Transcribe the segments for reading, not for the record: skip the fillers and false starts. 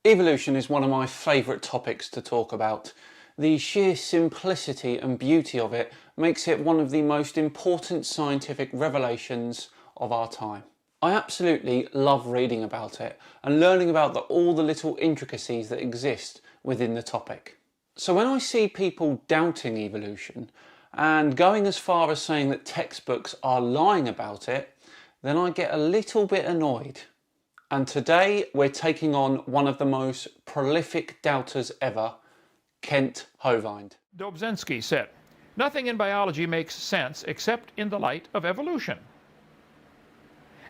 Evolution is one of my favourite topics to talk about. The sheer simplicity and beauty of it makes it one of the most important scientific revelations of our time. I absolutely love reading about it and learning about all the little intricacies that exist within the topic. So when I see people doubting evolution and going as far as saying that textbooks are lying about it, then I get a little bit annoyed. And today we're taking on one of the most prolific doubters ever, Kent Hovind. Dobzhansky said, "Nothing in biology makes sense except in the light of evolution."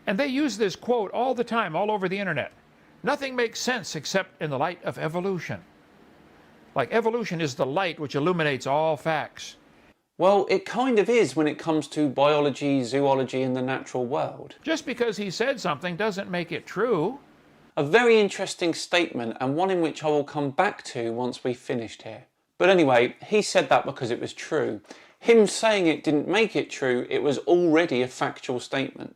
And they use this quote all the time, all over the internet. Nothing makes sense except in the light of evolution. Like evolution is the light which illuminates all facts. Well, it kind of is when it comes to biology, zoology and the natural world. Just because he said something doesn't make it true. A very interesting statement, and one in which I will come back to once we've finished here. But anyway, he said that because it was true. Him saying it didn't make it true, it was already a factual statement.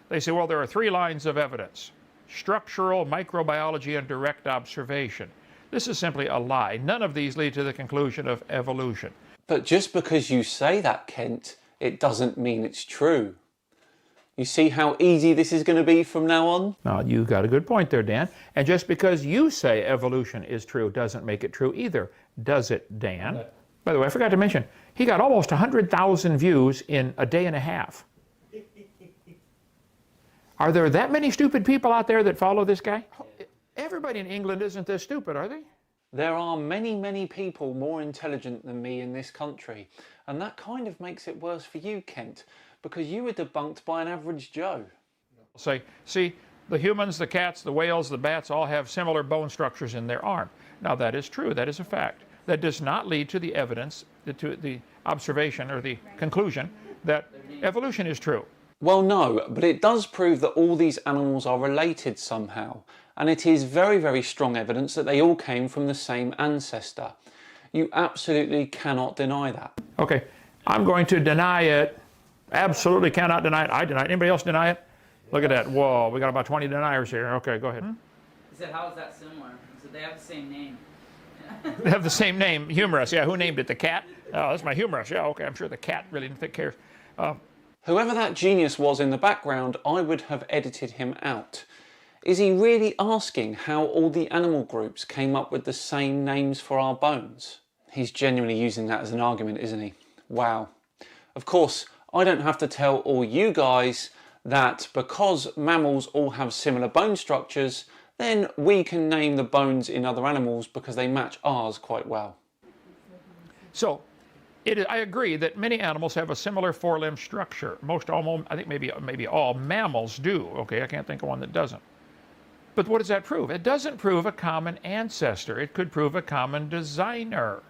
They say, well, there are three lines of evidence: structural, microbiology, and direct observation. This is simply a lie. None of these lead to the conclusion of evolution. But just because you say that, Kent, it doesn't mean it's true. You see how easy this is going to be from now on? Now, you got a good point there, Dan. And just because you say evolution is true doesn't make it true either, does it, Dan? No. By the way, I forgot to mention, he got almost 100,000 views in a day and a half. Are there that many stupid people out there that follow this guy? Everybody in England isn't this stupid, are they? There are many, many people more intelligent than me in this country, and that kind of makes it worse for you, Kent, because you were debunked by an average Joe. Say, see, the humans, the cats, the whales, the bats all have similar bone structures in their arm. Now that is true, that is a fact. That does not lead to the evidence, to the observation or the conclusion that evolution is true. Well, no, but it does prove that all these animals are related somehow. And it is very, very strong evidence that they all came from the same ancestor. You absolutely cannot deny that. Okay, I'm going to deny it. Absolutely cannot deny it. I deny it. Anybody else deny it? Look at that. Whoa, we got about 20 deniers here. Okay, go ahead. He said, how is that similar? He said, they have the same name. They have the same name, humorous. Yeah, who named it? The cat? Oh, that's my humorous. Yeah, okay, I'm sure the cat really didn't cares. Whoever that genius was in the background, I would have edited him out. Is he really asking how all the animal groups came up with the same names for our bones? He's genuinely using that as an argument, isn't he? Wow. Of course, I don't have to tell all you guys that because mammals all have similar bone structures, then we can name the bones in other animals because they match ours quite well. So, I agree that many animals have a similar four-limb structure. I think maybe all mammals do. Okay, I can't think of one that doesn't. But what does that prove? It doesn't prove a common ancestor. It could prove a common designer.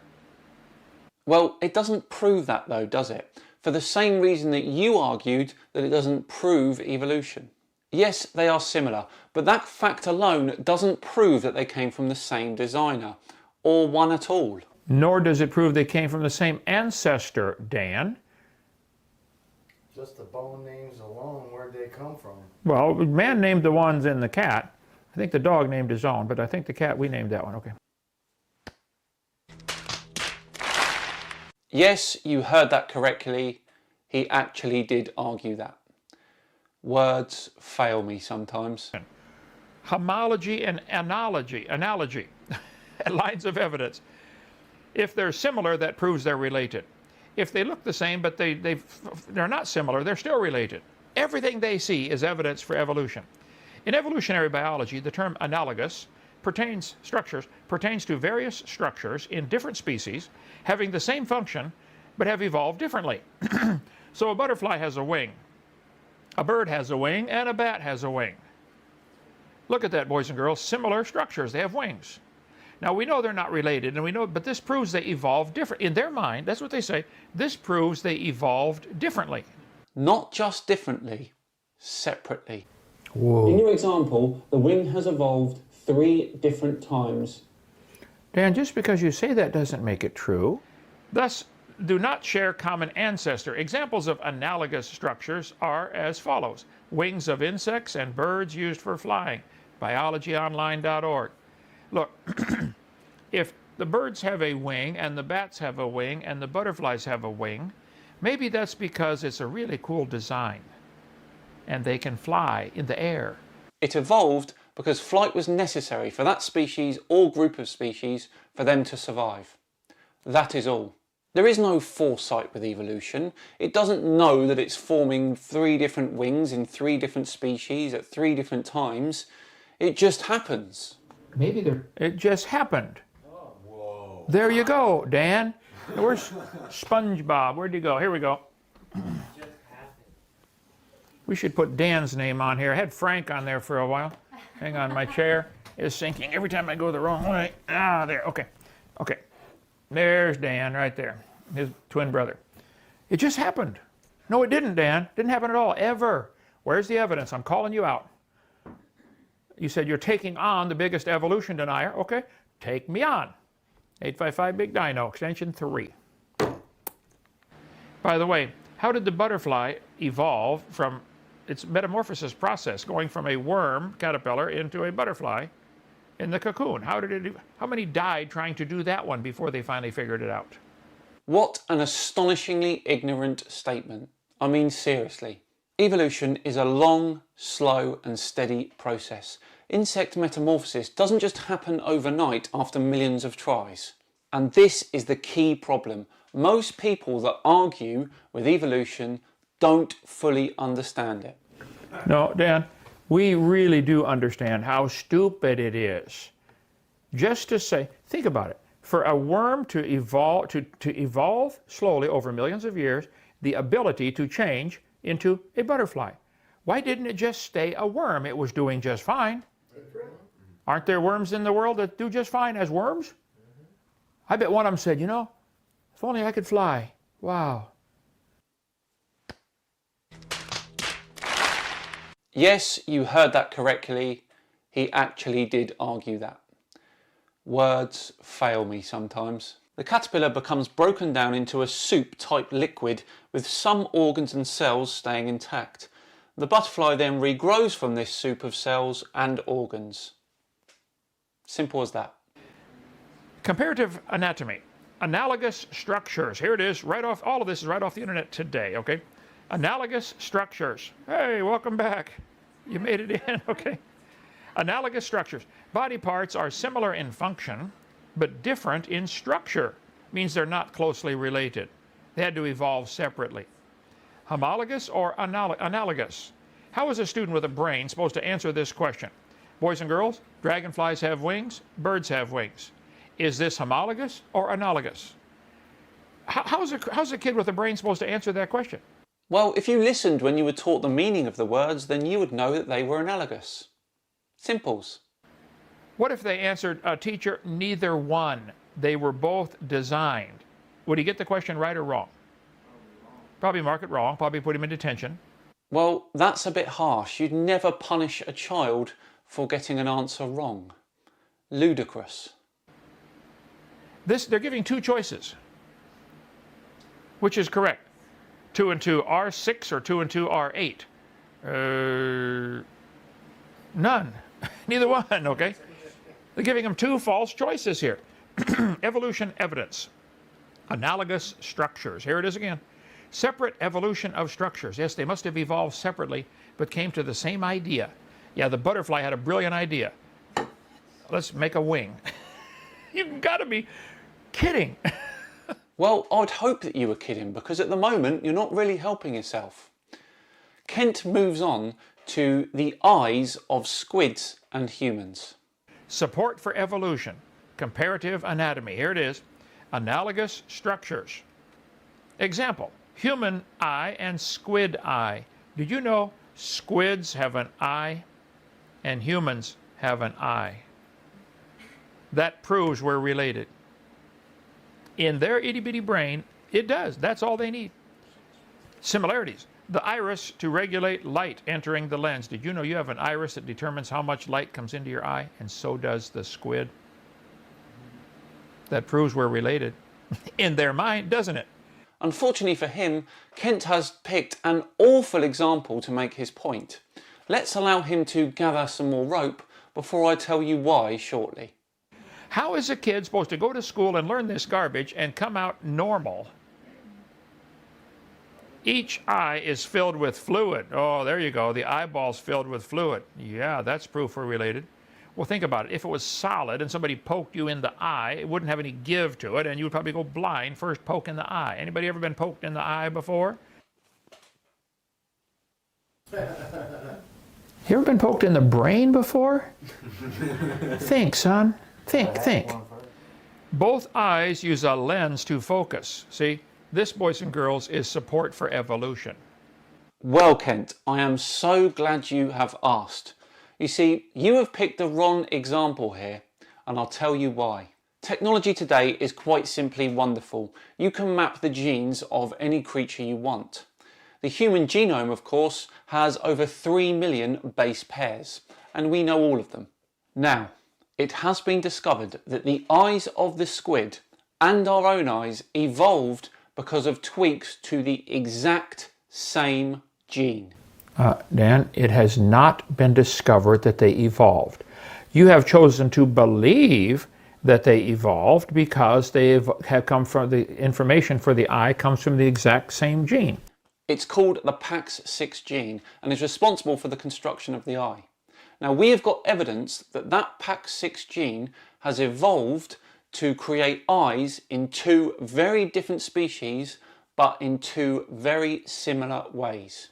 Well, it doesn't prove that though, does it? For the same reason that you argued that it doesn't prove evolution. Yes, they are similar, but that fact alone doesn't prove that they came from the same designer, or one at all. Nor does it prove they came from the same ancestor, Dan. Just the bone names alone, where'd they come from? Well, man named the ones in the cat. I think the dog named his own, but I think the cat, we named that one, okay. Yes, you heard that correctly. He actually did argue that. Words fail me sometimes. Homology and analogy, lines of evidence. If they're similar, that proves they're related. If they look the same, but they're not similar, they're still related. Everything they see is evidence for evolution. In evolutionary biology, the term analogous pertains to various structures in different species having the same function but have evolved differently. So a butterfly has a wing, a bird has a wing, and a bat has a wing. Look at that, boys and girls, similar structures, they have wings. Now we know they're not related, and we know, but this proves they evolved different. In their mind, that's what they say, this proves they evolved differently. Not just differently, separately. Whoa. In your example, the wing has evolved 3 different times. Dan, just because you say that doesn't make it true. Thus, do not share common ancestor. Examples of analogous structures are as follows. Wings of insects and birds used for flying, biologyonline.org. Look, if the birds have a wing and the bats have a wing and the butterflies have a wing, maybe that's because it's a really cool design and they can fly in the air. It evolved because flight was necessary for that species or group of species for them to survive. That is all. There is no foresight with evolution. It doesn't know that it's forming 3 different wings in 3 different species at 3 different times. It just happens. It just happened. There you go, Dan. Where's SpongeBob? Where'd you go? Here we go. We should put Dan's name on here. I had Frank on there for a while. Hang on, my chair is sinking every time I go the wrong way. Ah, there, okay. Okay, there's Dan right there, his twin brother. It just happened. No, it didn't, Dan. Didn't happen at all, ever. Where's the evidence? I'm calling you out. You said you're taking on the biggest evolution denier. Okay, take me on. 855 Big Dino, extension 3. By the way, how did the butterfly evolve from its metamorphosis process, going from a worm caterpillar into a butterfly in the cocoon? How many died trying to do that one before they finally figured it out? What an astonishingly ignorant statement. I mean, seriously. Evolution is a long, slow and steady process. Insect metamorphosis doesn't just happen overnight after millions of tries. And this is the key problem. Most people that argue with evolution don't fully understand it. No, Dan, we really do understand how stupid it is. Just to say, think about it. For a worm to evolve slowly over millions of years, the ability to change into a butterfly. Why didn't it just stay a worm? It was doing just fine. Aren't there worms in the world that do just fine as worms? I bet one of them said, you know, if only I could fly. Wow. Yes, you heard that correctly. He actually did argue that. Words fail me sometimes. The caterpillar becomes broken down into a soup-type liquid with some organs and cells staying intact. The butterfly then regrows from this soup of cells and organs. Simple as that. Comparative anatomy. Analogous structures. Here it is, right off, all of this is right off the internet today, okay? Analogous structures. Hey, welcome back. You made it in, okay? Analogous structures. Body parts are similar in function, but different in structure. Means they're not closely related. They had to evolve separately. Homologous or analogous? How is a student with a brain supposed to answer this question? Boys and girls, dragonflies have wings, birds have wings. Is this homologous or analogous? How's a kid with a brain supposed to answer that question? Well, if you listened when you were taught the meaning of the words, then you would know that they were analogous. Simples. What if they answered, teacher, neither one? They were both designed. Would he get the question right or wrong? Probably mark it wrong, probably put him in detention. Well, that's a bit harsh. You'd never punish a child for getting an answer wrong. Ludicrous. They're giving 2 choices. Which is correct? 2 and 2 are 6 or 2 and 2 are 8? None. Neither one, okay? They're giving them 2 false choices here. Evolution evidence. Analogous structures. Here it is again. Separate evolution of structures. Yes, they must have evolved separately, but came to the same idea. Yeah, the butterfly had a brilliant idea. Let's make a wing. You've got to be kidding. Well, I'd hope that you were kidding, because at the moment you're not really helping yourself. Kent moves on to the eyes of squids and humans. Support for evolution. Comparative anatomy. Here it is. Analogous structures. Example, human eye and squid eye. Did you know squids have an eye and humans have an eye? That proves we're related. In their itty-bitty brain, it does. That's all they need. Similarities. The iris to regulate light entering the lens. Did you know you have an iris that determines how much light comes into your eye? And so does the squid. That proves we're related. In their mind, doesn't it? Unfortunately for him, Kent has picked an awful example to make his point. Let's allow him to gather some more rope before I tell you why shortly. How is a kid supposed to go to school and learn this garbage and come out normal? Each eye is filled with fluid. Oh, there you go. The eyeball's filled with fluid. Yeah, that's proof we're related. Well, think about it. If it was solid and somebody poked you in the eye, it wouldn't have any give to it, and you would probably go blind first poke in the eye. Anybody ever been poked in the eye before? You ever been poked in the brain before? Think, son. Think. Both eyes use a lens to focus. See, this, boys and girls, is support for evolution. Well, Kent, I am so glad you have asked. You see, you have picked the wrong example here, and I'll tell you why. Technology today is quite simply wonderful. You can map the genes of any creature you want. The human genome, of course, has over 3 million base pairs, and we know all of them. Now, it has been discovered that the eyes of the squid and our own eyes evolved because of tweaks to the exact same gene. Dan, it has not been discovered that they evolved. You have chosen to believe that they evolved because they have come from the information for the eye comes from the exact same gene. It's called the PAX6 gene and is responsible for the construction of the eye. Now, we have got evidence that that PAX6 gene has evolved to create eyes in two very different species, but in two very similar ways.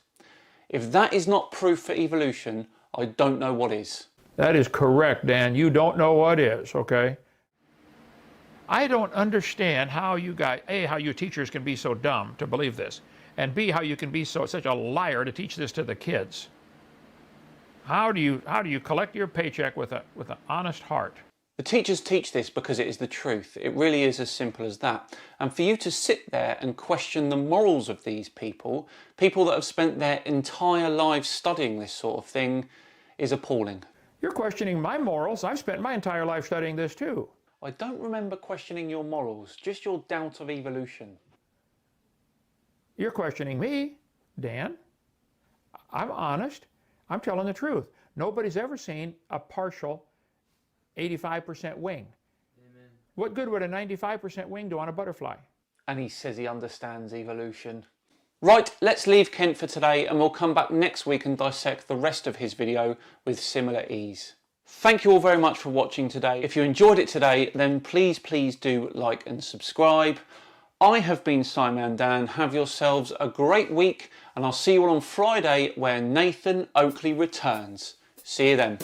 If that is not proof for evolution, I don't know what is. That is correct, Dan. You don't know what is, okay? I don't understand how you guys, A, how you teachers can be so dumb to believe this, and B, how you can be such a liar to teach this to the kids. How do you collect your paycheck with an honest heart? The teachers teach this because it is the truth. It really is as simple as that. And for you to sit there and question the morals of these people that have spent their entire lives studying this sort of thing, is appalling. You're questioning my morals. I've spent my entire life studying this too. I don't remember questioning your morals, just your doubt of evolution. You're questioning me, Dan. I'm honest. I'm telling the truth. Nobody's ever seen a partial 85% wing. Amen. What good would a 95% wing do on a butterfly? And he says he understands evolution. Right, let's leave Kent for today and we'll come back next week and dissect the rest of his video with similar ease. Thank you all very much for watching today. If you enjoyed it today, then please do like and subscribe. I have been SciManDan. Have yourselves a great week and I'll see you all on Friday where Nathan Oakley returns. See you then.